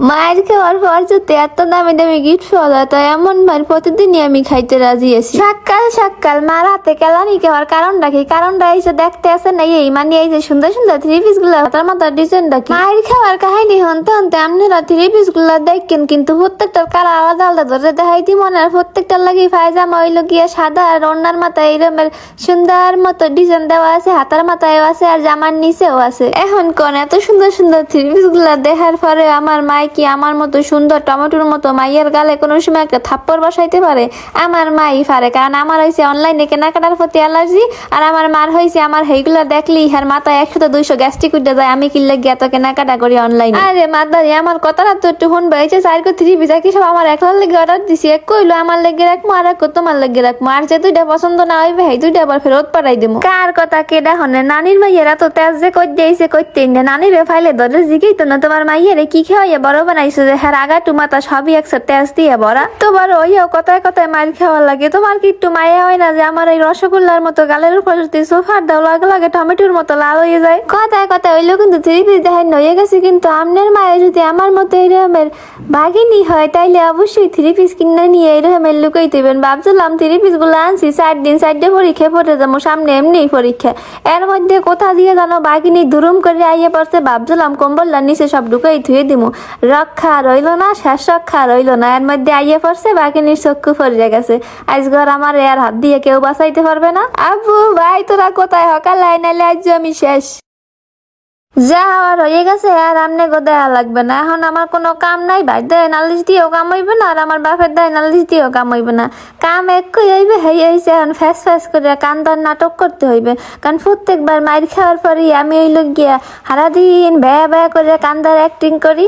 মায়ের খাওয়ার পর যদি এত দামি দামি গিফট পাওয়া যায় তো এমন মায়ের প্রতিদিনই আমি খাইতে রাজি আছি। সকাল সকাল মার হাতে কেলানি খাওয়ার কারণটা কি? কারণটা এই যে দেখতে আছে না, এই মানে এই যে সুন্দর সুন্দর থ্রি পিস গুলা তার মাথার ডিজাইনটা কি? মায়ের খাওয়ার কাহিনী হনতে হনতে আপনারা থ্রি পিস গুলা দেখেন, কিন্তু প্রত্যেকটার কালার আলাদা আলাদা ধরে দেখাইতি মনে হয়। প্রত্যেকটার লাগে পায়জামা হইলো গিয়া সাদা, আর অন্যার মাথায় এইরকমের সুন্দর মতো ডিজাইন দেওয়া আছে, হাতার মাথায়ও আছে আর জামার নিচেও আছে। এখন কোন এত সুন্দর সুন্দর থ্রি পিস গুলা দেখার পরে আমার মাই কি আমার মতো সুন্দর টমেটোর মতো মাইয়ের গালে কোনো সময় একটা থাপ্পড় বসাইতে পারে? আমার মাই পারে, কারণ আমার হয়েছে অনলাইনে কেনাকাটার প্রতি অ্যালার্জি, আর আমার মার হয়েছে আমার সেইগুলা দেখলি ইহার মাথায় 100-200 গ্যাস্ট্রিক উঠে যায়। আমি কিনলে গিয়ে এত কেনাকাটা করি অনলাইনে। আরে মাদারি, আমার কথাটা তো একটু শুন বেড়েছে। 4 থ্রি পিস কি সব আমার একলার লেগে অর্ডার দিছি। এক কইলো আমার লেগে রাখবো, আর এক তোমার লেগে রাখবো, আর যে দুইটা পছন্দ না হইবে সেই দুইটা আবার ফেরত পাঠাই দেবো। কার কথা কেডা হনে? নানির মাইয়েরা তো তেজ যে কই দিয়েছে কইতেই না। নানিরে ফাইলে ধরে জিগেই তো না তোমার মাইয়েরে কি খাওয়াইয়া বড় বানাইছো যে হ্যাঁ আগা টুমাতা সবই একসাথে তেজ দিয়ে ভরা। তোমার ওইও কথায় কথায় মার খাওয়া লাগে। তোমার কি একটু মায়া হয় না যে আমার এই রসগোল্লার মতো গালের উপর যদি সোফার দাও লাগে লাগে টমেটোর মতো লাল হয়ে যায়? কথায় কথায় হইলেও কিন্তু থ্রি পিস দেখাই নয়ে গেছে। কিন্তু আমনের মায়ে যদি আমার মতো এইরকমের বাঘিনী হয় তাইলে অবশ্যই থ্রি পিস কিনে নিয়ে এইরকমের লুকাই দিবেন। ভাবছিলাম থ্রি পিস গুলো আনছি 4 দিন 4 পরীক্ষা পড়ে যাবো, সামনে এমনি পরীক্ষা। এর মধ্যে কোথা দিয়ে জানো বাঘিনী ধুরুম করে আইয়া পড়ছে। ভাবছিলাম কম্বলটার নিচে সব ঢুকাই ধুয়ে দিমু, রক্ষা রইল না, শেষ রক্ষা রইল না। এর মধ্যে আইয়া পড়ছে বাঘিনীর চক্ষু পড়ে গেছে। আজগর আমার এর হাত দিয়ে কেউ বাঁচাইতে পারবে না। আব্বু ভাই তোরা কোথায়? হকাল লাইনালে আজ আমি শেষ। যা হওয়ার হয়ে গেছে, আর আমনে গো দেয়া লাগবে না। এখন আমার কোনো কাম নাই, ভাই দেয় নালিশ দিয়েও কাম হইবে না, আর আমার বাপের দেয় নালিশ দিয়েও কাম হইবে না। কাম একই হইবে, হেই হয়েছে এখন ফ্যাস ফ্যাস করে কান্দার নাটক করতে হইবে। কারণ প্রত্যেকবার মাইর খাওয়ার পরেই আমি হইল গিয়া সারাদিন ব্যয় ব্যয় করে কান্দার অ্যাক্টিং করি।